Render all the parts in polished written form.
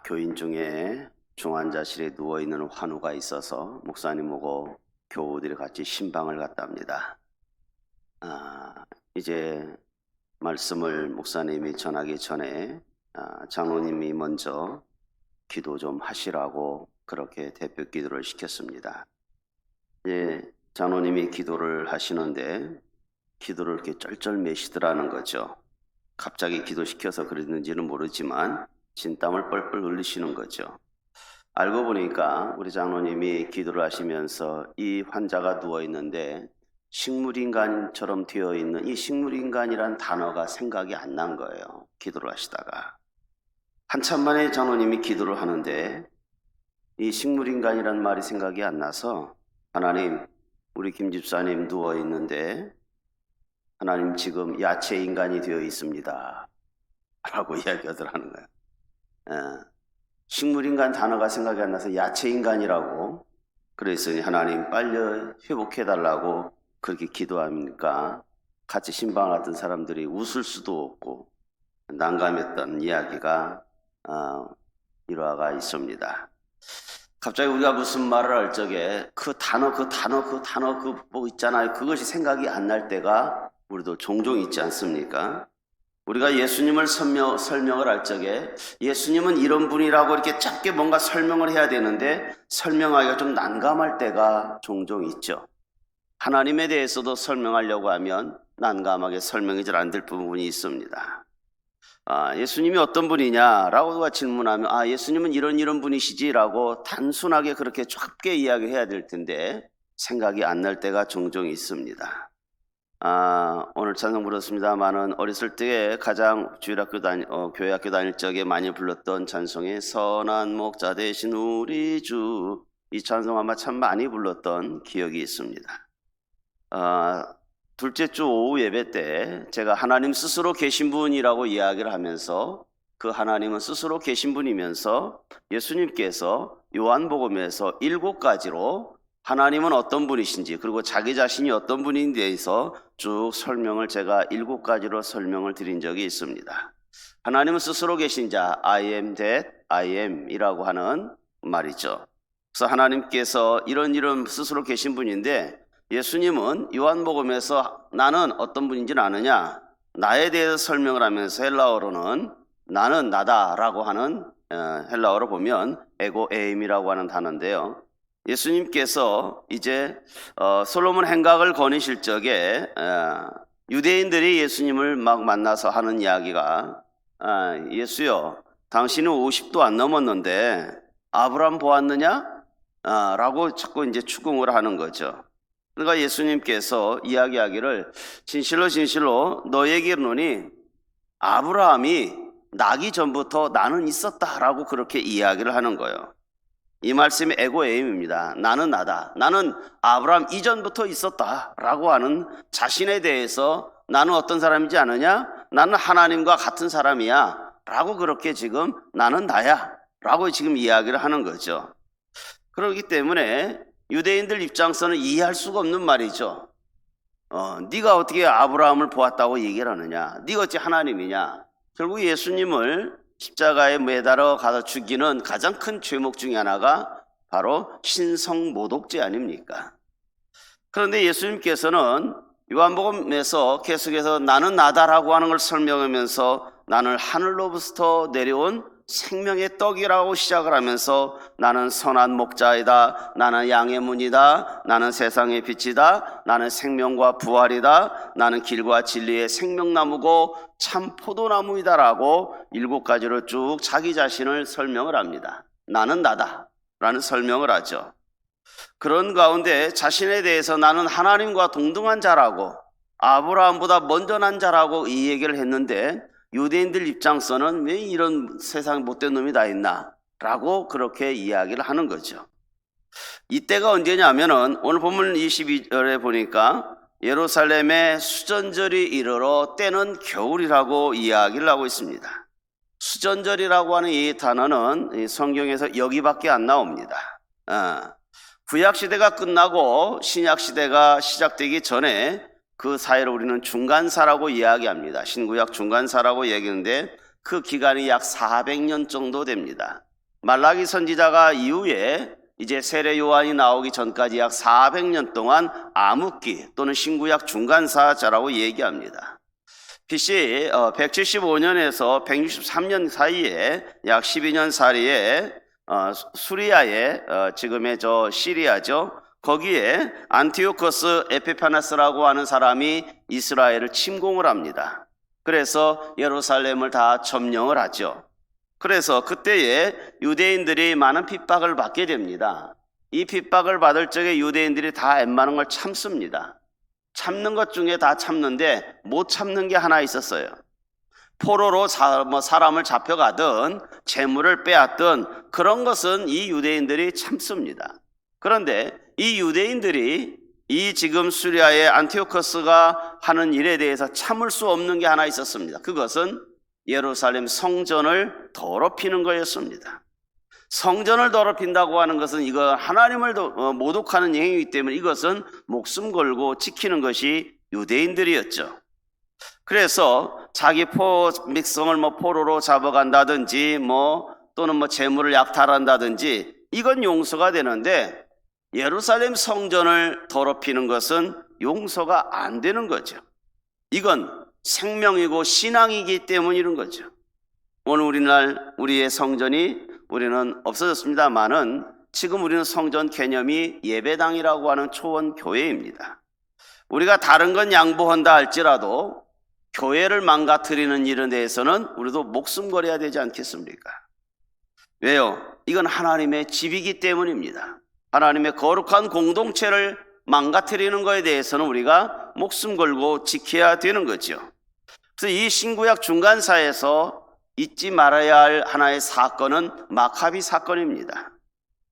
교인 중에 중환자실에 누워있는 환우가 있어서 목사님하고 교우들이 같이 신방을 갔답니다. 이제 말씀을 목사님이 전하기 전에 장로님이 먼저 기도 좀 하시라고 그렇게 대표 기도를 시켰습니다. 이제 장로님이 기도를 하시는데 기도를 이렇게 쩔쩔매시더라는 거죠. 갑자기 기도시켜서 그랬는지는 모르지만 진땀을 뻘뻘 흘리시는 거죠. 알고 보니까 우리 장로님이 기도를 하시면서 이 환자가 누워있는데 식물인간처럼 되어 있는 이 식물인간이란 단어가 생각이 안 난 거예요. 기도를 하시다가 한참 만에 장로님이 기도를 하는데 이 식물인간이란 말이 생각이 안 나서 하나님, 우리 김 집사님 누워있는데 하나님 지금 야채인간이 되어 있습니다 라고 이야기하더라는 거예요. 식물인간 단어가 생각이 안 나서 야채인간이라고 그랬으니 하나님 빨리 회복해달라고 그렇게 기도하니까 같이 신방하던 사람들이 웃을 수도 없고 난감했던 이야기가 일화가 있습니다. 갑자기 우리가 무슨 말을 할 적에 그 단어 뭐 있잖아요. 그것이 생각이 안 날 때가 우리도 종종 있지 않습니까? 우리가 예수님을 설명을 할 적에 예수님은 이런 분이라고 이렇게 짧게 뭔가 설명을 해야 되는데 설명하기가 좀 난감할 때가 종종 있죠. 하나님에 대해서도 설명하려고 하면 난감하게 설명이 잘 안 될 부분이 있습니다. 예수님이 어떤 분이냐라고 질문하면 예수님은 이런 분이시지라고 단순하게 그렇게 짧게 이야기해야 될 텐데 생각이 안 날 때가 종종 있습니다. 오늘 찬송 불렀습니다만은 어렸을 때 가장 교회 학교 다닐 적에 많이 불렀던 찬송이 선한 목자 되신 우리 주, 이 찬송 아마 참 많이 불렀던 기억이 있습니다. 둘째 주 오후 예배 때 제가 하나님 스스로 계신 분이라고 이야기를 하면서 그 하나님은 스스로 계신 분이면서 예수님께서 요한복음에서 7가지로 하나님은 어떤 분이신지 그리고 자기 자신이 어떤 분인지에 대해서 쭉 설명을 제가 7가지로 설명을 드린 적이 있습니다. 하나님은 스스로 계신 자 I am that I am 이라고 하는 말이죠. 그래서 하나님께서 이런 스스로 계신 분인데 예수님은 요한복음에서 나는 어떤 분인지는 아느냐, 나에 대해서 설명을 하면서 헬라어로는 나는 나다라고 하는 헬라어로 보면 에고 에임이라고 하는 단어인데요. 예수님께서 이제 솔로몬 행각을 거니실 적에 유대인들이 예수님을 막 만나서 하는 이야기가 예수여, 당신은 50도 안 넘었는데 아브라함 보았느냐? 라고 자꾸 이제 추궁을 하는 거죠. 그러니까 예수님께서 이야기하기를 진실로 너에게 이르노니 아브라함이 나기 전부터 나는 있었다라고 그렇게 이야기를 하는 거예요. 이 말씀이 에고에임입니다. 나는 나다. 나는 아브라함 이전부터 있었다라고 하는 자신에 대해서 나는 어떤 사람이지 않느냐? 나는 하나님과 같은 사람이야 라고 그렇게 지금 나는 나야 라고 지금 이야기를 하는 거죠. 그렇기 때문에 유대인들 입장에서는 이해할 수가 없는 말이죠. 네가 어떻게 아브라함을 보았다고 얘기를 하느냐? 네가 어찌 하나님이냐? 결국 예수님을 십자가에 매달아 가서 죽이는 가장 큰 죄목 중에 하나가 바로 신성모독죄 아닙니까? 그런데 예수님께서는 요한복음에서 계속해서 나는 나다라고 하는 걸 설명하면서 나는 하늘로부터 내려온 생명의 떡이라고 시작을 하면서 나는 선한 목자이다, 나는 양의 문이다, 나는 세상의 빛이다, 나는 생명과 부활이다, 나는 길과 진리의 생명나무고 참 포도나무이다 라고 7가지로 쭉 자기 자신을 설명을 합니다. 나는 나다 라는 설명을 하죠. 그런 가운데 자신에 대해서 나는 하나님과 동등한 자라고 아브라함보다 먼저 난 자라고 이 얘기를 했는데 유대인들 입장에서는 왜 이런 세상 못된 놈이 다 있나 라고 그렇게 이야기를 하는 거죠. 이때가 언제냐면은 오늘 본문 22절에 보니까 예루살렘에 수전절이 이르러 때는 겨울이라고 이야기를 하고 있습니다. 수전절이라고 하는 이 단어는 성경에서 여기밖에 안 나옵니다. 구약시대가 끝나고 신약시대가 시작되기 전에 그 사이를 우리는 중간사라고 이야기합니다. 신구약 중간사라고 얘기하는데 그 기간이 약 400년 정도 됩니다. 말라기 선지자가 이후에 이제 세례 요한이 나오기 전까지 약 400년 동안 암흑기 또는 신구약 중간사자라고 얘기합니다. BC 175년에서 163년 사이에 약 12년 사이에 수리아의 지금의 시리아죠. 거기에 안티오코스 에피파네스라고 하는 사람이 이스라엘을 침공을 합니다. 그래서 예루살렘을 다 점령을 하죠. 그래서 그때에 유대인들이 많은 핍박을 받게 됩니다. 이 핍박을 받을 적에 유대인들이 다 웬만한 걸 참습니다. 참는 것 중에 다 참는데 못 참는 게 하나 있었어요. 포로로 사람을 잡혀가든 재물을 빼앗든 그런 것은 이 유대인들이 참습니다. 그런데 이 유대인들이 이 지금 수리아의 안티오코스가 하는 일에 대해서 참을 수 없는 게 하나 있었습니다. 그것은 예루살렘 성전을 더럽히는 거였습니다. 성전을 더럽힌다고 하는 것은 이거 하나님을 모독하는 행위이기 때문에 이것은 목숨 걸고 지키는 것이 유대인들이었죠. 그래서 자기 백성을 포로로 잡아간다든지 또는 재물을 약탈한다든지 이건 용서가 되는데 예루살렘 성전을 더럽히는 것은 용서가 안 되는 거죠. 이건 생명이고 신앙이기 때문인 거죠. 오늘 우리의 성전이 우리는 없어졌습니다만은 지금 우리는 성전 개념이 예배당이라고 하는 초원 교회입니다. 우리가 다른 건 양보한다 할지라도 교회를 망가뜨리는 일에 대해서는 우리도 목숨 걸어야 되지 않겠습니까? 왜요? 이건 하나님의 집이기 때문입니다. 하나님의 거룩한 공동체를 망가뜨리는 것에 대해서는 우리가 목숨 걸고 지켜야 되는 거죠. 그래서 이 신구약 중간사에서 잊지 말아야 할 하나의 사건은 마카비 사건입니다.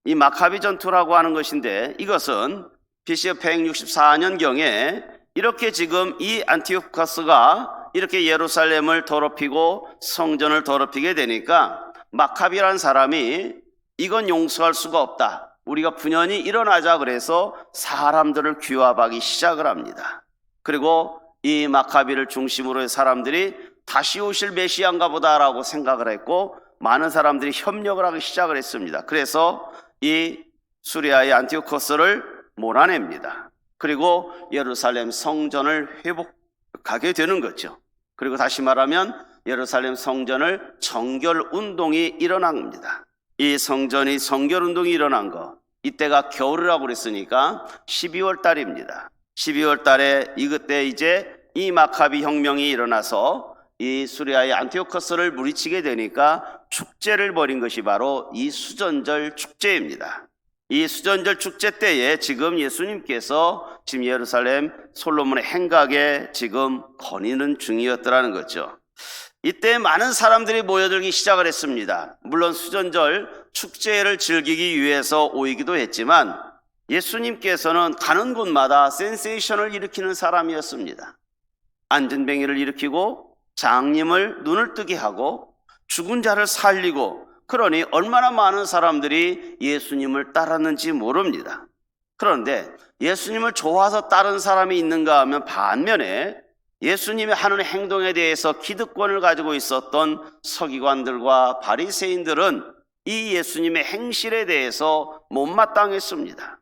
이 마카비 전투라고 하는 것인데 이것은 BC 164년경에 이렇게 지금 이 안티오코스가 이렇게 예루살렘을 더럽히고 성전을 더럽히게 되니까 마카비라는 사람이 이건 용서할 수가 없다. 우리가 분연히 일어나자 그래서 사람들을 규합하기 시작을 합니다. 그리고 이 마카비를 중심으로 사람들이 다시 오실 메시아인가 보다라고 생각을 했고 많은 사람들이 협력을 하기 시작을 했습니다. 그래서 이 수리아의 안티오코스를 몰아냅니다. 그리고 예루살렘 성전을 회복하게 되는 거죠. 그리고 다시 말하면 예루살렘 성전을 정결운동이 일어난 겁니다. 이 성전이 정결운동이 일어난 거, 이때가 겨울이라고 그랬으니까 12월 달입니다. 12월 달에 그때 이제 이 마카비 혁명이 일어나서 이 수리아의 안티오코스를 물리치게 되니까 축제를 벌인 것이 바로 이 수전절 축제입니다. 이 수전절 축제 때에 지금 예수님께서 지금 예루살렘 솔로몬의 행각에 지금 거니는 중이었더라는 거죠. 이때 많은 사람들이 모여들기 시작을 했습니다. 물론 수전절 축제를 즐기기 위해서 오이기도 했지만 예수님께서는 가는 곳마다 센세이션을 일으키는 사람이었습니다. 안전뱅이를 일으키고 장님을 눈을 뜨게 하고 죽은 자를 살리고, 그러니 얼마나 많은 사람들이 예수님을 따랐는지 모릅니다. 그런데 예수님을 좋아서 따른 사람이 있는가 하면 반면에 예수님이 하는 행동에 대해서 기득권을 가지고 있었던 서기관들과 바리새인들은 이 예수님의 행실에 대해서 못마땅했습니다.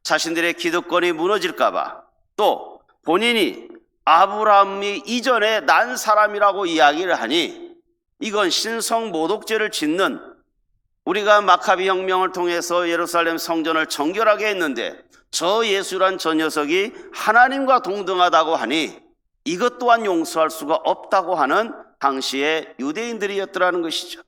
자신들의 기득권이 무너질까 봐, 또 본인이 아브라함이 이전에 난 사람이라고 이야기를 하니 이건 신성 모독죄를 짓는, 우리가 마카비 혁명을 통해서 예루살렘 성전을 정결하게 했는데 저 예수란 저 녀석이 하나님과 동등하다고 하니 이것 또한 용서할 수가 없다고 하는 당시의 유대인들이었더라는 것이죠.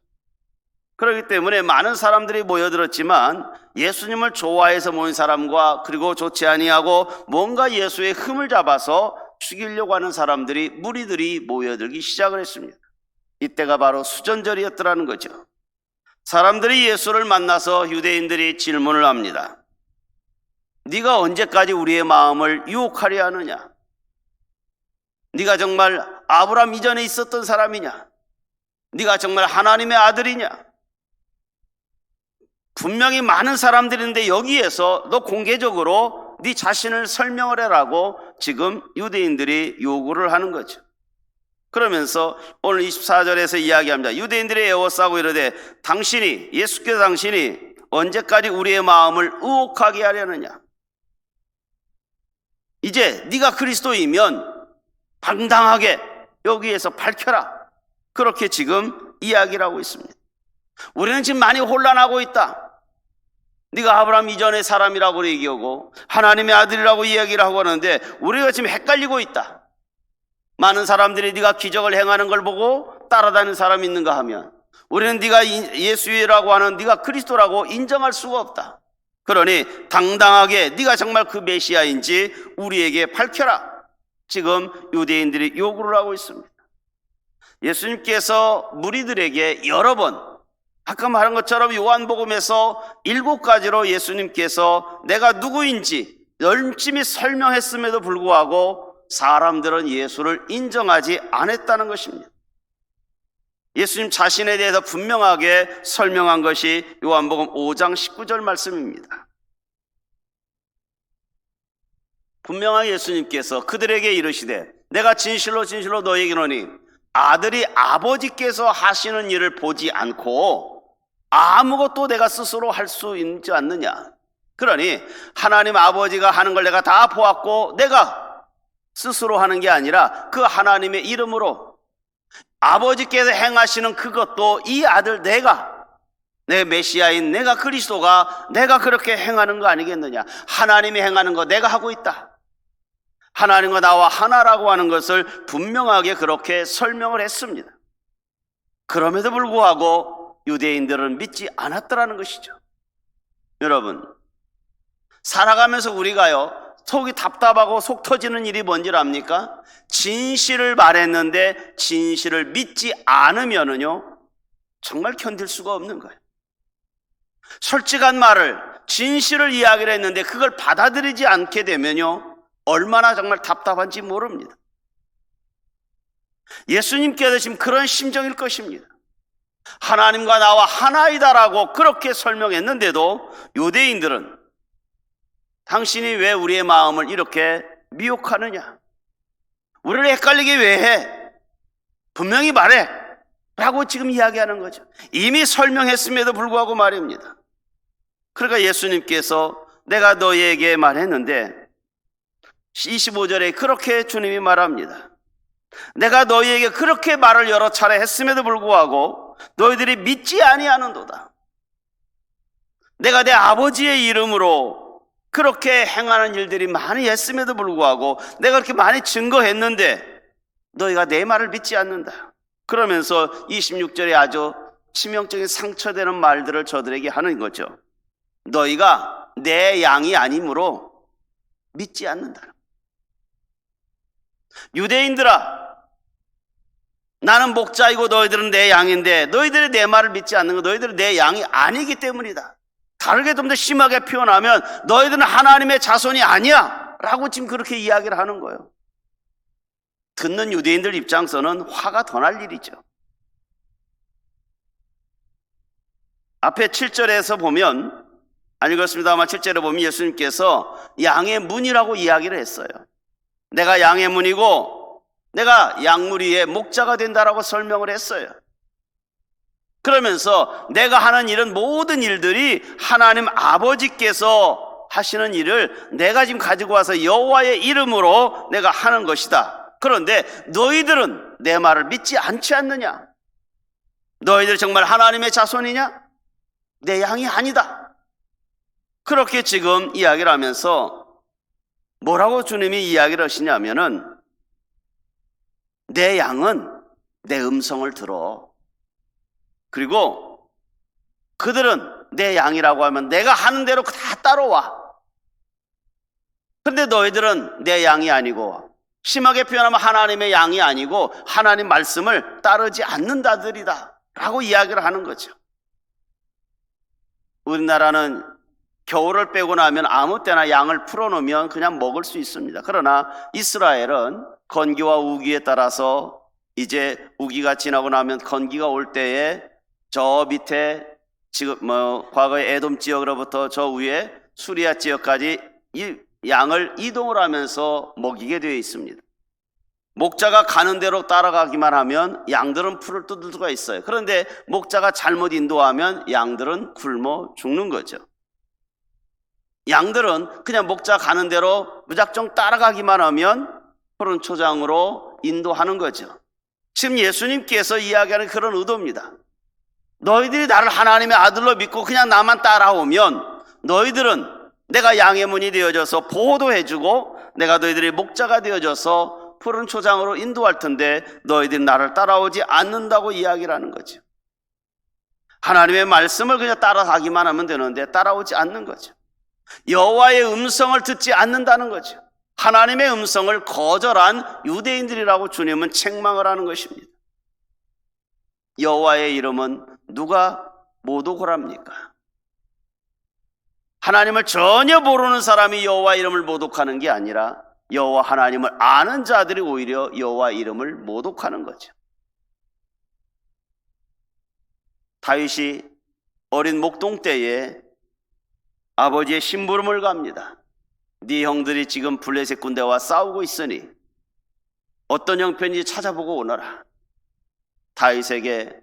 그렇기 때문에 많은 사람들이 모여들었지만 예수님을 좋아해서 모인 사람과 그리고 좋지 아니하고 뭔가 예수의 흠을 잡아서 죽이려고 하는 사람들이, 무리들이 모여들기 시작을 했습니다. 이때가 바로 수전절이었더라는 거죠. 사람들이 예수를 만나서 유대인들이 질문을 합니다. 네가 언제까지 우리의 마음을 유혹하려 하느냐? 네가 정말 아브라함 이전에 있었던 사람이냐? 네가 정말 하나님의 아들이냐? 분명히 많은 사람들인데 여기에서 너 공개적으로 네 자신을 설명을 해라고 지금 유대인들이 요구를 하는 거죠. 그러면서 오늘 24절에서 이야기합니다. 유대인들이 에워싸고 이르되 예수께서 당신이 언제까지 우리의 마음을 의혹하게 하려느냐. 이제 네가 그리스도이면 당당하게 여기에서 밝혀라. 그렇게 지금 이야기를 하고 있습니다. 우리는 지금 많이 혼란하고 있다. 네가 아브라함 이전의 사람이라고 얘기하고 하나님의 아들이라고 이야기를 하고 하는데 우리가 지금 헷갈리고 있다. 많은 사람들이 네가 기적을 행하는 걸 보고 따라다니는 사람이 있는가 하면 우리는 네가 예수라고 하는 네가 그리스도라고 인정할 수가 없다. 그러니 당당하게 네가 정말 그 메시아인지 우리에게 밝혀라. 지금 유대인들이 요구를 하고 있습니다. 예수님께서 무리들에게 여러 번 아까 말한 것처럼 요한복음에서 7가지로 예수님께서 내가 누구인지 열심히 설명했음에도 불구하고 사람들은 예수를 인정하지 않았다는 것입니다. 예수님 자신에 대해서 분명하게 설명한 것이 요한복음 5장 19절 말씀입니다. 분명하게 예수님께서 그들에게 이르시되 내가 진실로 진실로 너희에게 이르노니 아들이 아버지께서 하시는 일을 보지 않고 아무것도 내가 스스로 할 수 있지 않느냐. 그러니 하나님 아버지가 하는 걸 내가 다 보았고 내가 스스로 하는 게 아니라 그 하나님의 이름으로 아버지께서 행하시는 그것도 이 아들 내 메시아인 내가 그리스도가 내가 그렇게 행하는 거 아니겠느냐. 하나님이 행하는 거 내가 하고 있다. 하나님과 나와 하나라고 하는 것을 분명하게 그렇게 설명을 했습니다. 그럼에도 불구하고 유대인들은 믿지 않았더라는 것이죠. 여러분, 살아가면서 우리가요 속이 답답하고 속 터지는 일이 뭔지 압니까? 진실을 말했는데 진실을 믿지 않으면은요 정말 견딜 수가 없는 거예요. 솔직한 말을 진실을 이야기를 했는데 그걸 받아들이지 않게 되면요 얼마나 정말 답답한지 모릅니다. 예수님께서 지금 그런 심정일 것입니다. 하나님과 나와 하나이다라고 그렇게 설명했는데도 유대인들은 당신이 왜 우리의 마음을 이렇게 미혹하느냐? 우리를 헷갈리게 왜 해? 분명히 말해! 라고 지금 이야기하는 거죠. 이미 설명했음에도 불구하고 말입니다. 그러니까 예수님께서 내가 너희에게 말했는데 25절에 그렇게 주님이 말합니다. 내가 너희에게 그렇게 말을 여러 차례 했음에도 불구하고 너희들이 믿지 아니하는도다. 내가 내 아버지의 이름으로 그렇게 행하는 일들이 많이 했음에도 불구하고 내가 그렇게 많이 증거했는데 너희가 내 말을 믿지 않는다. 그러면서 26절에 아주 치명적인 상처되는 말들을 저들에게 하는 거죠. 너희가 내 양이 아니므로 믿지 않는다. 유대인들아, 나는 목자이고 너희들은 내 양인데 너희들이 내 말을 믿지 않는 거 너희들은 내 양이 아니기 때문이다. 다르게 좀 더 심하게 표현하면 너희들은 하나님의 자손이 아니야 라고 지금 그렇게 이야기를 하는 거예요. 듣는 유대인들 입장에서는 화가 더 날 일이죠. 앞에 7절에서 보면 안 읽었습니다만 7절에 보면 예수님께서 양의 문이라고 이야기를 했어요. 내가 양의 문이고 내가 양무리의 목자가 된다라고 설명을 했어요. 그러면서 내가 하는 일은 모든 일들이 하나님 아버지께서 하시는 일을 내가 지금 가지고 와서 여호와의 이름으로 내가 하는 것이다. 그런데 너희들은 내 말을 믿지 않지 않느냐? 너희들 정말 하나님의 자손이냐? 내 양이 아니다. 그렇게 지금 이야기를 하면서 뭐라고 주님이 이야기를 하시냐면은 내 양은 내 음성을 들어. 그리고 그들은 내 양이라고 하면 내가 하는 대로 다 따라와. 그런데 너희들은 내 양이 아니고 심하게 표현하면 하나님의 양이 아니고 하나님 말씀을 따르지 않는 자들이다 라고 이야기를 하는 거죠. 우리나라는 겨울을 빼고 나면 아무 때나 양을 풀어놓으면 그냥 먹을 수 있습니다. 그러나 이스라엘은 건기와 우기에 따라서 이제 우기가 지나고 나면 건기가 올 때에 저 밑에 지금 과거의 에돔 지역으로부터 저 위에 수리아 지역까지 이 양을 이동을 하면서 먹이게 되어 있습니다. 목자가 가는 대로 따라가기만 하면 양들은 풀을 뜯을 수가 있어요. 그런데 목자가 잘못 인도하면 양들은 굶어 죽는 거죠. 양들은 그냥 목자 가는 대로 무작정 따라가기만 하면 푸른 초장으로 인도하는 거죠. 지금 예수님께서 이야기하는 그런 의도입니다. 너희들이 나를 하나님의 아들로 믿고 그냥 나만 따라오면 너희들은 내가 양의 문이 되어줘서 보호도 해주고 내가 너희들의 목자가 되어줘서 푸른 초장으로 인도할 텐데 너희들이 나를 따라오지 않는다고 이야기를 하는 거죠. 하나님의 말씀을 그냥 따라가기만 하면 되는데 따라오지 않는 거죠. 여호와의 음성을 듣지 않는다는 거죠. 하나님의 음성을 거절한 유대인들이라고 주님은 책망을 하는 것입니다. 여호와의 이름은 누가 모독을합니까? 하나님을 전혀 모르는 사람이 여호와 이름을 모독하는 게 아니라 여호와 하나님을 아는 자들이 오히려 여호와 이름을 모독하는 거죠. 다윗이 어린 목동 때에 아버지의 심부름을 갑니다. 네 형들이 지금 블레셋 군대와 싸우고 있으니 어떤 형편인지 찾아보고 오너라. 다윗에게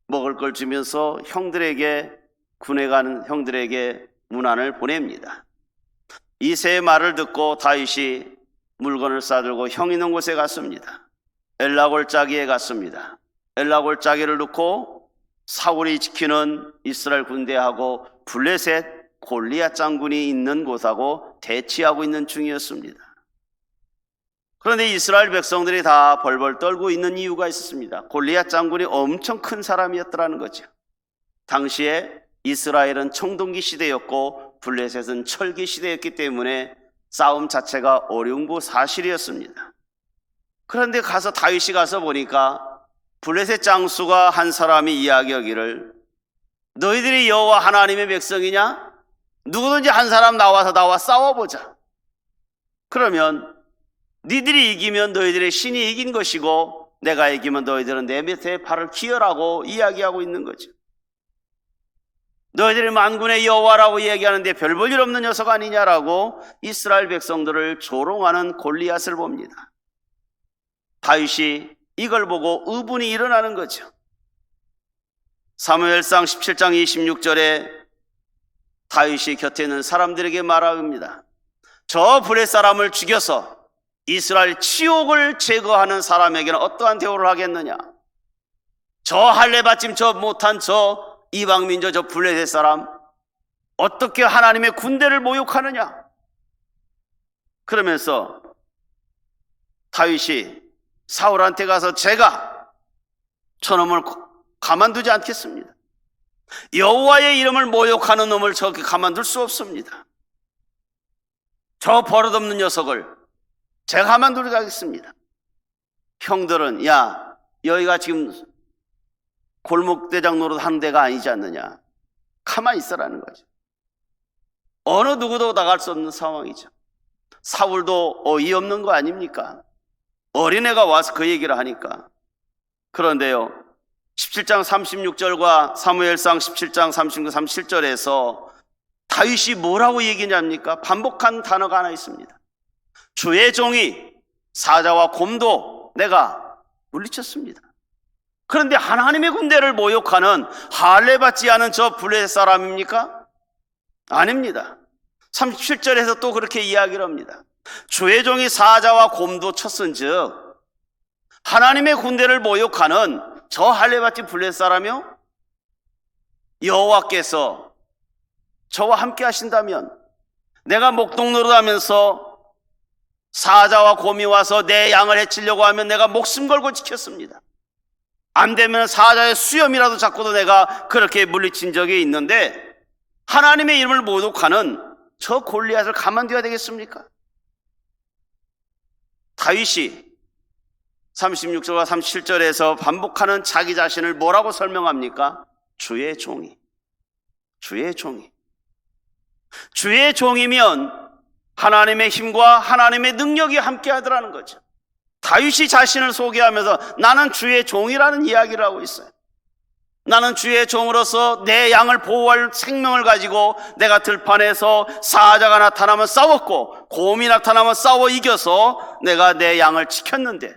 먹을 걸 주면서 형들에게 군에 가는 형들에게 문안을 보냅니다. 이새의 말을 듣고 다윗이 물건을 싸들고 형 있는 곳에 갔습니다. 엘라골짜기에 갔습니다. 엘라골짜기를 놓고 사울이 지키는 이스라엘 군대하고 블레셋 골리앗 장군이 있는 곳하고 대치하고 있는 중이었습니다. 그런데 이스라엘 백성들이 다 벌벌 떨고 있는 이유가 있었습니다. 골리앗 장군이 엄청 큰 사람이었더라는 거죠. 당시에 이스라엘은 청동기 시대였고 블레셋은 철기 시대였기 때문에 싸움 자체가 어려운 거 사실이었습니다. 그런데 다윗이 가서 보니까 블레셋 장수가 한 사람이 이야기하기를 너희들이 여호와 하나님의 백성이냐? 누구든지 한 사람 나와 싸워보자. 그러면 니들이 이기면 너희들의 신이 이긴 것이고 내가 이기면 너희들은 내 밑에 발을 기어라고 이야기하고 있는 거죠. 너희들이 만군의 여호와라고 얘기하는데 별 볼 일 없는 녀석 아니냐라고 이스라엘 백성들을 조롱하는 골리앗을 봅니다. 다윗이 이걸 보고 의분이 일어나는 거죠. 사무엘상 17장 26절에 다윗이 곁에 있는 사람들에게 말합니다. 저 블레 사람을 죽여서 이스라엘 치욕을 제거하는 사람에게는 어떠한 대우를 하겠느냐? 저 할례받침 저 못한 저 이방민족 저 블레셋 사람 어떻게 하나님의 군대를 모욕하느냐? 그러면서 다윗이 사울한테 가서 제가 저놈을 가만두지 않겠습니다. 여호와의 이름을 모욕하는 놈을 저렇게 가만둘 수 없습니다. 저 버릇없는 녀석을 제가 가만두지 않겠습니다. 형들은 야 여기가 지금 골목대장 노릇하는 데가 아니지 않느냐. 가만히 있으라는 거죠. 어느 누구도 나갈 수 없는 상황이죠. 사울도 어이없는 거 아닙니까? 어린애가 와서 그 얘기를 하니까. 그런데요 17장 36절과 사무엘상 17장 39, 37절에서 다윗이 뭐라고 얘기냐입니까? 반복한 단어가 하나 있습니다. 주의 종이 사자와 곰도 내가 물리쳤습니다. 그런데 하나님의 군대를 모욕하는 할례받지 않은 저 블레셋 사람입니까? 아닙니다. 37절에서 또 그렇게 이야기를 합니다. 주의 종이 사자와 곰도 쳤은즉 하나님의 군대를 모욕하는 저 할례받지 블레셋 사람이요? 여호와께서 저와 함께 하신다면 내가 목동 노릇하면서 사자와 곰이 와서 내 양을 해치려고 하면 내가 목숨 걸고 지켰습니다. 안 되면 사자의 수염이라도 잡고도 내가 그렇게 물리친 적이 있는데 하나님의 이름을 모독하는 저 골리앗을 가만둬야 되겠습니까? 다윗이 36절과 37절에서 반복하는 자기 자신을 뭐라고 설명합니까? 주의 종이. 주의 종이. 주의 종이면 하나님의 힘과 하나님의 능력이 함께 하더라는 거죠. 다윗이 자신을 소개하면서 나는 주의 종이라는 이야기를 하고 있어요. 나는 주의 종으로서 내 양을 보호할 생명을 가지고 내가 들판에서 사자가 나타나면 싸웠고 곰이 나타나면 싸워 이겨서 내가 내 양을 지켰는데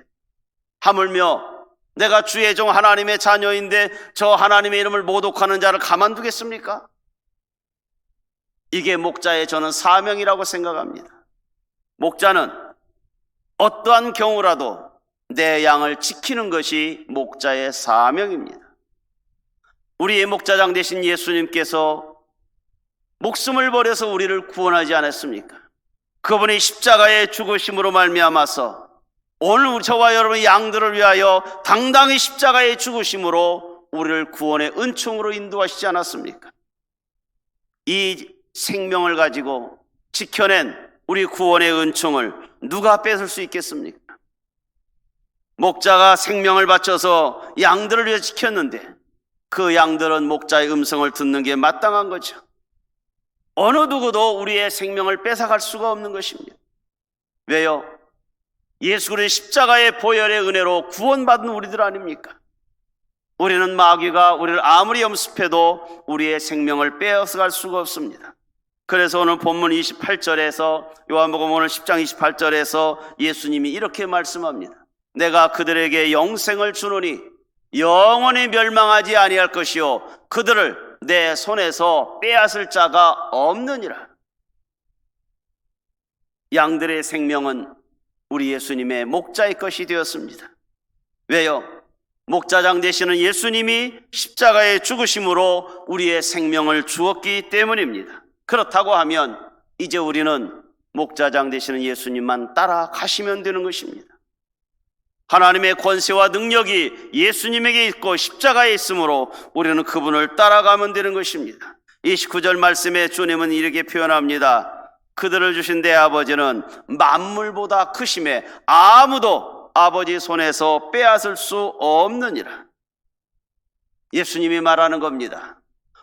하물며 내가 주의 종 하나님의 자녀인데 저 하나님의 이름을 모독하는 자를 가만두겠습니까? 이게 목자의 저는 사명이라고 생각합니다. 목자는 어떠한 경우라도 내 양을 지키는 것이 목자의 사명입니다. 우리의 목자장 되신 예수님께서 목숨을 버려서 우리를 구원하지 않았습니까? 그분이 십자가의 죽으심으로 말미암아서 오늘 저와 여러분의 양들을 위하여 당당히 십자가의 죽으심으로 우리를 구원의 은총으로 인도하시지 않았습니까? 이 생명을 가지고 지켜낸 우리 구원의 은총을 누가 뺏을 수 있겠습니까? 목자가 생명을 바쳐서 양들을 위해 지켰는데 그 양들은 목자의 음성을 듣는 게 마땅한 거죠. 어느 누구도 우리의 생명을 뺏어갈 수가 없는 것입니다. 왜요? 예수 그리스도의 십자가의 보혈의 은혜로 구원받은 우리들 아닙니까? 우리는 마귀가 우리를 아무리 염습해도 우리의 생명을 빼앗아갈 수가 없습니다. 그래서 오늘 본문 28절에서 요한복음 오늘 10장 28절에서 예수님이 이렇게 말씀합니다. 내가 그들에게 영생을 주노니 영원히 멸망하지 아니할 것이요 그들을 내 손에서 빼앗을 자가 없느니라. 양들의 생명은 우리 예수님의 목자의 것이 되었습니다. 왜요? 목자장 되시는 예수님이 십자가의 죽으심으로 우리의 생명을 주었기 때문입니다. 그렇다고 하면 이제 우리는 목자장 되시는 예수님만 따라가시면 되는 것입니다. 하나님의 권세와 능력이 예수님에게 있고 십자가에 있으므로 우리는 그분을 따라가면 되는 것입니다. 29절 말씀에 주님은 이렇게 표현합니다. 그들을 주신 내 아버지는 만물보다 크심에 아무도 아버지 손에서 빼앗을 수 없느니라. 예수님이 말하는 겁니다.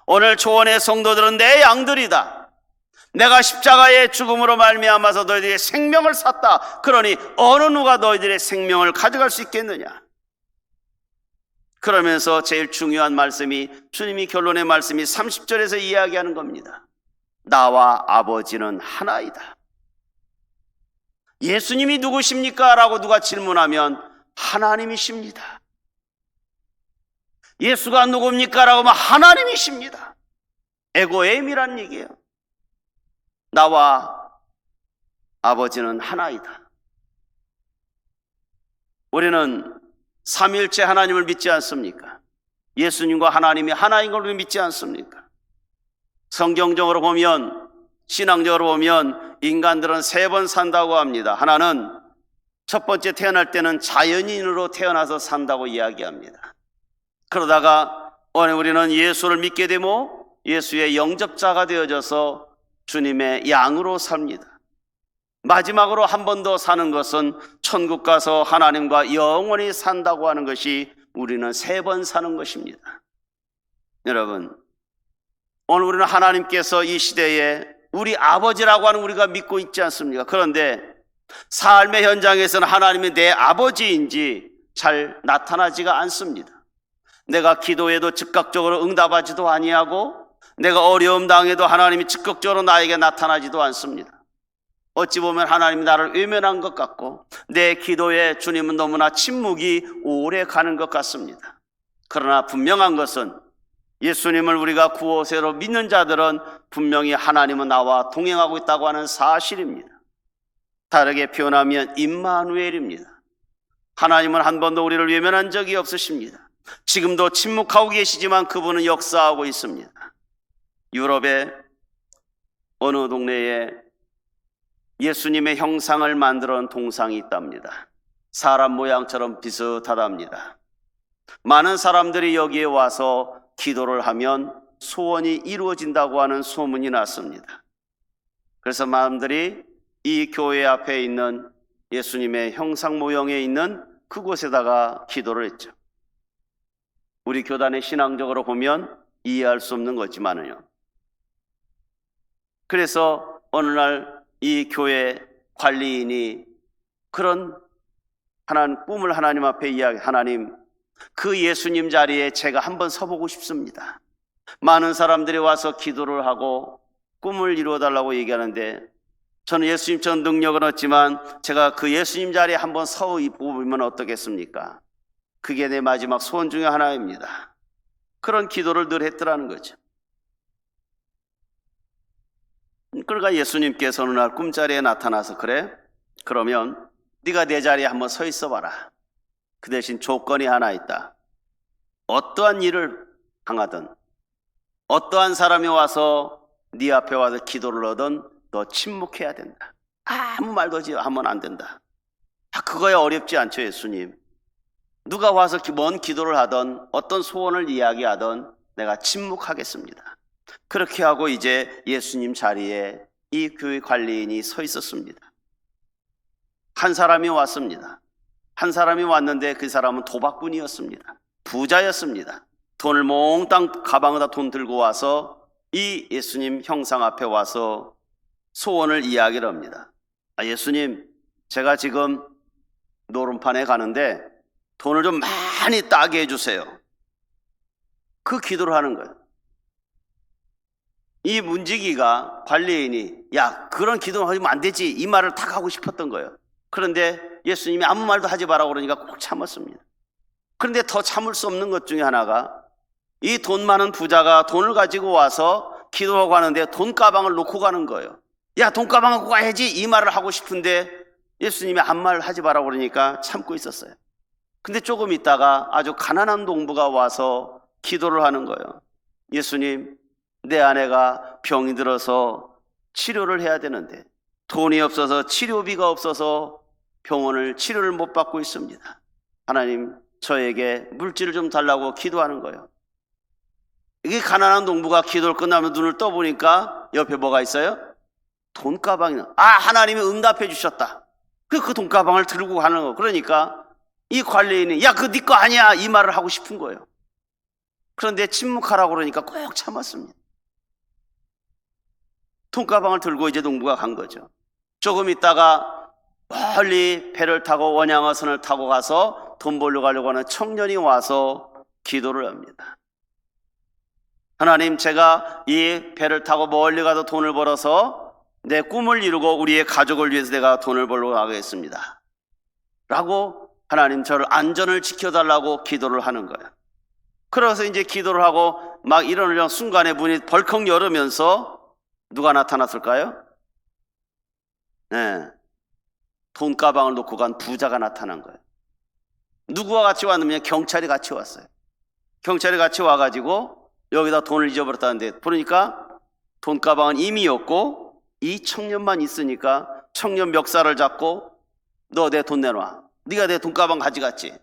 오늘 초원의 성도들은 내 양들이다. 내가 십자가의 죽음으로 말미암아서 너희들의 생명을 샀다. 그러니 어느 누가 너희들의 생명을 가져갈 수 있겠느냐. 그러면서 제일 중요한 말씀이 주님이 결론의 말씀이 30절에서 이야기하는 겁니다. 나와 아버지는 하나이다. 예수님이 누구십니까? 라고 누가 질문하면 하나님이십니다. 예수가 누굽니까? 라고 하면 하나님이십니다. 에고엠이란 얘기예요. 나와 아버지는 하나이다. 우리는 삼위일체 하나님을 믿지 않습니까? 예수님과 하나님이 하나인 걸 믿지 않습니까? 성경적으로 보면, 신앙적으로 보면 인간들은 3번 산다고 합니다. 하나는 첫 번째 태어날 때는 자연인으로 태어나서 산다고 이야기합니다. 그러다가 우리는 예수를 믿게 되고 예수의 영접자가 되어져서 주님의 양으로 삽니다. 마지막으로 한 번 더 사는 것은 천국 가서 하나님과 영원히 산다고 하는 것이 우리는 3번 사는 것입니다. 여러분, 오늘 우리는 하나님께서 이 시대에 우리 아버지라고 하는 우리가 믿고 있지 않습니까? 그런데 삶의 현장에서는 하나님이 내 아버지인지 잘 나타나지가 않습니다. 내가 기도해도 즉각적으로 응답하지도 아니하고 내가 어려움 당해도 하나님이 즉각적으로 나에게 나타나지도 않습니다. 어찌 보면 하나님이 나를 외면한 것 같고 내 기도에 주님은 너무나 침묵이 오래 가는 것 같습니다. 그러나 분명한 것은 예수님을 우리가 구호세로 믿는 자들은 분명히 하나님은 나와 동행하고 있다고 하는 사실입니다. 다르게 표현하면 임마누엘입니다. 하나님은 한 번도 우리를 외면한 적이 없으십니다. 지금도 침묵하고 계시지만 그분은 역사하고 있습니다. 유럽의 어느 동네에 예수님의 형상을 만들어 놓은 동상이 있답니다. 사람 모양처럼 비슷하답니다. 많은 사람들이 여기에 와서 기도를 하면 소원이 이루어진다고 하는 소문이 났습니다. 그래서 사람들이 이 교회 앞에 있는 예수님의 형상 모형에 있는 그곳에다가 기도를 했죠. 우리 교단의 신앙적으로 보면 이해할 수 없는 거지만요. 그래서 어느 날 이 교회 관리인이 그런 꿈을 하나님 앞에 이야기, 하나님, 그 예수님 자리에 제가 한번 서보고 싶습니다. 많은 사람들이 와서 기도를 하고 꿈을 이루어달라고 얘기하는데 저는 예수님처럼 능력은 없지만 제가 그 예수님 자리에 한번 서 보면 어떻겠습니까? 그게 내 마지막 소원 중에 하나입니다. 그런 기도를 늘 했더라는 거죠. 그러니까 예수님께서 어느 날 꿈자리에 나타나서 그래? 그러면 네가 내 자리에 한번 서 있어 봐라. 그 대신 조건이 하나 있다. 어떠한 일을 당하든 어떠한 사람이 와서 네 앞에 와서 기도를 하든 너 침묵해야 된다. 아무 말도 하면 안 된다. 그거야 어렵지 않죠, 예수님. 누가 와서 뭔 기도를 하든 어떤 소원을 이야기하든 내가 침묵하겠습니다. 그렇게 하고 이제 예수님 자리에 이 교회 관리인이 서 있었습니다. 한 사람이 왔습니다. 한 사람이 왔는데 그 사람은 도박꾼이었습니다. 부자였습니다. 돈을 몽땅 가방에다 돈 들고 와서 이 예수님 형상 앞에 와서 소원을 이야기를 합니다. 예수님, 제가 지금 노름판에 가는데 돈을 좀 많이 따게 해주세요. 그 기도를 하는 거예요. 이 문지기가 관리인이 야, 그런 기도는 하면 안 되지, 이 말을 딱 하고 싶었던 거예요. 그런데 예수님이 아무 말도 하지 말라고 그러니까 꼭 참았습니다. 그런데 더 참을 수 없는 것 중에 하나가 이 돈 많은 부자가 돈을 가지고 와서 기도하고 하는데 돈가방을 놓고 가는 거예요. 야, 돈가방 갖고 가야지, 이 말을 하고 싶은데 예수님이 아무 말 하지 말라고 그러니까 참고 있었어요. 근데 조금 있다가 아주 가난한 농부가 와서 기도를 하는 거예요. 예수님, 내 아내가 병이 들어서 치료를 해야 되는데 돈이 없어서 치료비가 없어서 병원을 치료를 못 받고 있습니다. 하나님, 저에게 물질을 좀 달라고 기도하는 거예요. 이게 가난한 농부가 기도를 끝나면 눈을 떠보니까 옆에 뭐가 있어요? 돈가방이. 하나님이 응답해 주셨다. 그 돈가방을 들고 가는 거. 그러니까 이 관리인이 야, 그거 네 거 아니야, 이 말을 하고 싶은 거예요. 그런데 침묵하라고 그러니까 꼭 참았습니다. 돈가방을 들고 이제 농부가 간 거죠. 조금 있다가 멀리 배를 타고 원양어선을 타고 가서 돈 벌러 가려고 하는 청년이 와서 기도를 합니다. 하나님, 제가 이 배를 타고 멀리 가서 돈을 벌어서 내 꿈을 이루고 우리의 가족을 위해서 내가 돈을 벌러 가겠습니다 라고 하나님, 저를 안전을 지켜달라고 기도를 하는 거예요. 그래서 이제 기도를 하고 막 이러는 순간에 문이 벌컥 열으면서 누가 나타났을까요? 네, 돈가방을 놓고 간 부자가 나타난 거예요. 누구와 같이 왔느냐? 경찰이 같이 왔어요. 경찰이 같이 와가지고 여기다 돈을 잊어버렸다는데 보니까 돈가방은 이미 없고 이 청년만 있으니까 청년 멱살을 잡고 너 내 돈 내놔. 네가 내 돈가방 가져갔지.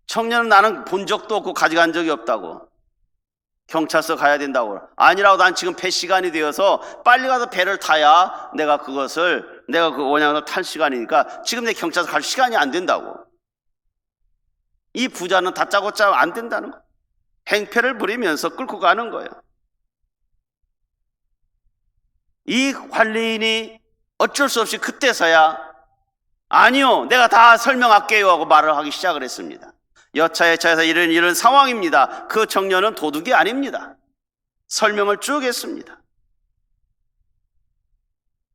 청년은 나는 본 적도 없고 가져간 적이 없다고. 경찰서 가야 된다고. 아니라고, 난 지금 배 시간이 되어서 빨리 가서 배를 타야 내가 그 원양을 탈 시간이니까 지금 내 경찰서 갈 시간이 안 된다고. 이 부자는 다짜고짜 안 된다는 거예요. 행패를 부리면서 끌고 가는 거예요. 이 관리인이 어쩔 수 없이 그때서야 아니요, 내가 다 설명할게요 하고 말을 하기 시작을 했습니다. 여차여차해서 이런 상황입니다. 그 청년은 도둑이 아닙니다. 설명을 쭉 했습니다.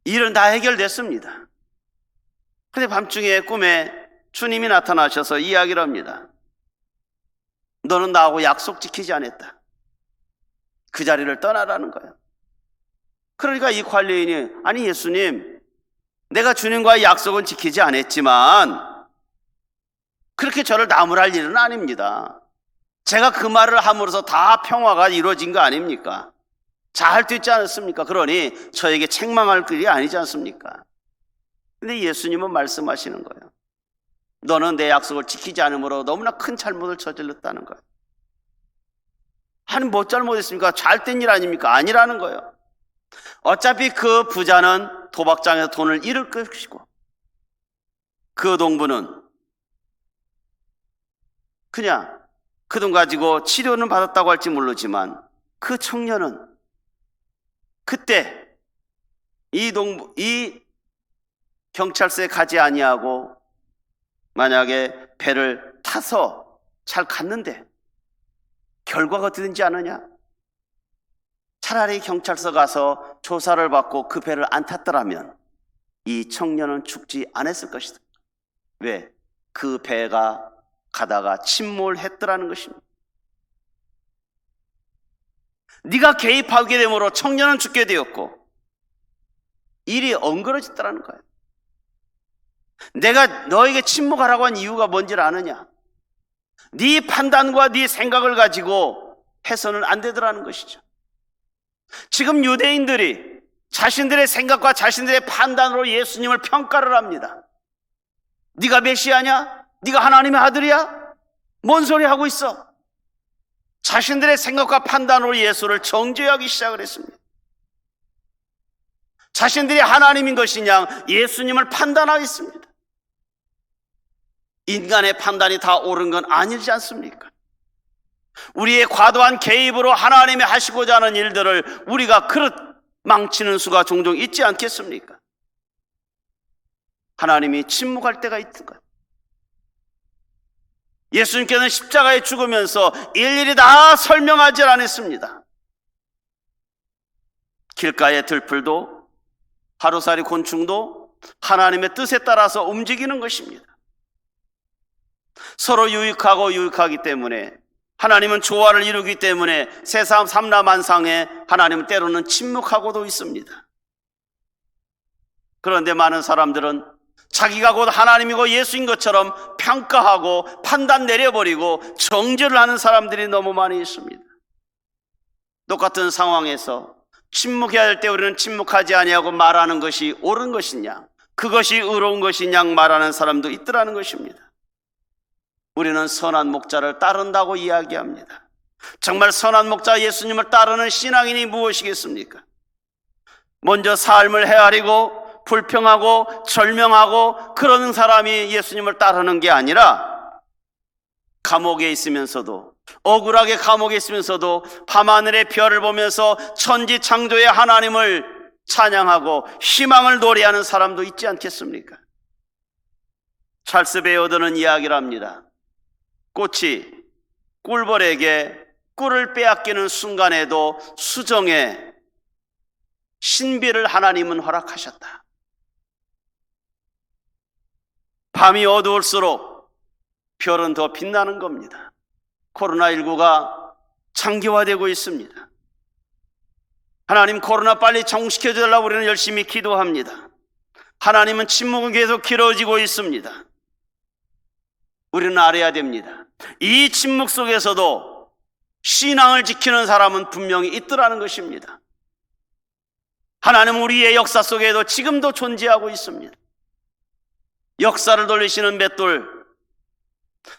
일은 다 해결됐습니다. 그런데 밤중에 꿈에 주님이 나타나셔서 이야기를 합니다. 너는 나하고 약속 지키지 않았다. 그 자리를 떠나라는 거예요. 그러니까 이 관리인이 아니 예수님, 내가 주님과의 약속은 지키지 않았지만 그렇게 저를 나무랄 일은 아닙니다. 제가 그 말을 함으로써 다 평화가 이루어진 거 아닙니까? 잘 됐지 않았습니까? 그러니 저에게 책망할 일이 아니지 않습니까? 근데 예수님은 말씀하시는 거예요. 너는 내 약속을 지키지 않으므로 너무나 큰 잘못을 저질렀다는 거예요. 아니 뭐 잘못했습니까? 잘된 일 아닙니까? 아니라는 거예요. 어차피 그 부자는 도박장에서 돈을 잃을 것이고 그 농부는 그냥 그 돈 가지고 치료는 받았다고 할지 모르지만 그 청년은 그때 이 경찰서에 가지 아니하고 만약에 배를 타서 잘 갔는데 결과가 어떻게 되는지 아느냐? 차라리 경찰서 가서 조사를 받고 그 배를 안 탔더라면 이 청년은 죽지 않았을 것이다. 왜? 그 배가 가다가 침몰했더라는 것입니다. 네가 개입하게 되므로 청년은 죽게 되었고 일이 엉그러졌다는 거예요. 내가 너에게 침묵하라고 한 이유가 뭔지를 아느냐? 네 판단과 네 생각을 가지고 해서는 안 되더라는 것이죠. 지금 유대인들이 자신들의 생각과 자신들의 판단으로 예수님을 평가를 합니다. 네가 메시아냐? 네가 하나님의 아들이야? 뭔 소리 하고 있어? 자신들의 생각과 판단으로 예수를 정죄하기 시작을 했습니다. 자신들이 하나님인 것이냐 예수님을 판단하겠습니다. 인간의 판단이 다 옳은 건 아니지 않습니까? 우리의 과도한 개입으로 하나님이 하시고자 하는 일들을 우리가 그릇 망치는 수가 종종 있지 않겠습니까? 하나님이 침묵할 때가 있던가요? 예수님께서는 십자가에 죽으면서 일일이 다 설명하지 않았습니다. 길가의 들풀도 하루살이 곤충도 하나님의 뜻에 따라서 움직이는 것입니다. 서로 유익하고 유익하기 때문에 하나님은 조화를 이루기 때문에 세상 삼라만상에 하나님은 때로는 침묵하고도 있습니다. 그런데 많은 사람들은 자기가 곧 하나님이고 예수인 것처럼 평가하고 판단 내려버리고 정죄를 하는 사람들이 너무 많이 있습니다. 똑같은 상황에서 침묵해야 할 때 우리는 침묵하지 아니하고 말하는 것이 옳은 것이냐, 그것이 의로운 것이냐 말하는 사람도 있더라는 것입니다. 우리는 선한 목자를 따른다고 이야기합니다. 정말 선한 목자 예수님을 따르는 신앙인이 무엇이겠습니까? 먼저 삶을 헤아리고 불평하고 절명하고 그러는 사람이 예수님을 따르는 게 아니라 감옥에 있으면서도 억울하게 감옥에 있으면서도 밤하늘의 별을 보면서 천지 창조의 하나님을 찬양하고 희망을 노래하는 사람도 있지 않겠습니까? 찰스 베어드는 이야기를 합니다. 꽃이 꿀벌에게 꿀을 빼앗기는 순간에도 수정에 신비를 하나님은 허락하셨다. 밤이 어두울수록 별은 더 빛나는 겁니다. 코로나19가 장기화되고 있습니다. 하나님 코로나 빨리 정식해달라고 우리는 열심히 기도합니다. 하나님은 침묵은 계속 길어지고 있습니다. 우리는 알아야 됩니다. 이 침묵 속에서도 신앙을 지키는 사람은 분명히 있더라는 것입니다. 하나님은 우리의 역사 속에도 지금도 존재하고 있습니다. 역사를 돌리시는 맷돌,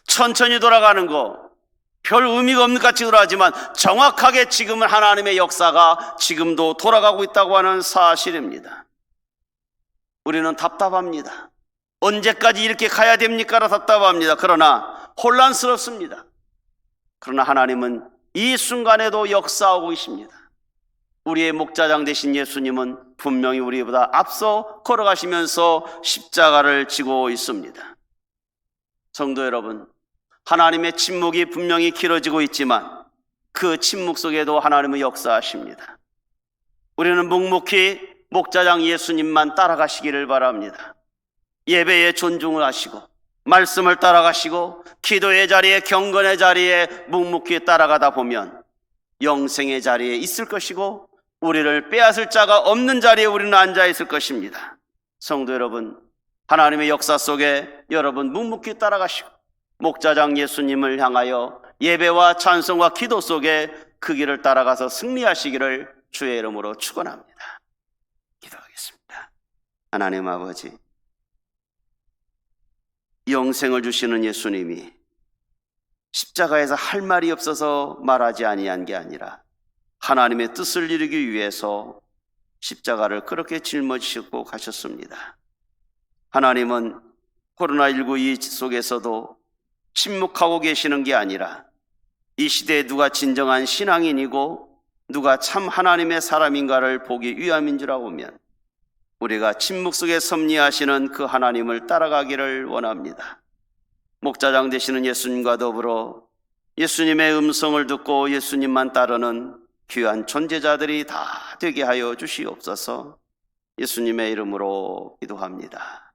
천천히 돌아가는 거 별 의미가 없는 것 같이 돌아가지만 정확하게 지금은 하나님의 역사가 지금도 돌아가고 있다고 하는 사실입니다. 우리는 답답합니다. 언제까지 이렇게 가야 됩니까? 라 답답합니다. 그러나 혼란스럽습니다. 그러나 하나님은 이 순간에도 역사하고 계십니다. 우리의 목자장 되신 예수님은 분명히 우리보다 앞서 걸어가시면서 십자가를 지고 있습니다. 성도 여러분, 하나님의 침묵이 분명히 길어지고 있지만 그 침묵 속에도 하나님은 역사하십니다. 우리는 묵묵히 목자장 예수님만 따라가시기를 바랍니다. 예배에 존중을 하시고 말씀을 따라가시고 기도의 자리에 경건의 자리에 묵묵히 따라가다 보면 영생의 자리에 있을 것이고 우리를 빼앗을 자가 없는 자리에 우리는 앉아 있을 것입니다. 성도 여러분, 하나님의 역사 속에 여러분 묵묵히 따라가시고 목자장 예수님을 향하여 예배와 찬송과 기도 속에 그 길을 따라가서 승리하시기를 주의 이름으로 축원합니다. 기도하겠습니다. 하나님 아버지, 영생을 주시는 예수님이 십자가에서 할 말이 없어서 말하지 아니한 게 아니라 하나님의 뜻을 이루기 위해서 십자가를 그렇게 짊어지시고 가셨습니다. 하나님은 코로나19 이 속에서도 침묵하고 계시는 게 아니라 이 시대에 누가 진정한 신앙인이고 누가 참 하나님의 사람인가를 보기 위함인 줄 알면 우리가 침묵 속에 섭리하시는 그 하나님을 따라가기를 원합니다. 목자장 되시는 예수님과 더불어 예수님의 음성을 듣고 예수님만 따르는 귀한 존재자들이 다 되게 하여 주시옵소서. 예수님의 이름으로 기도합니다.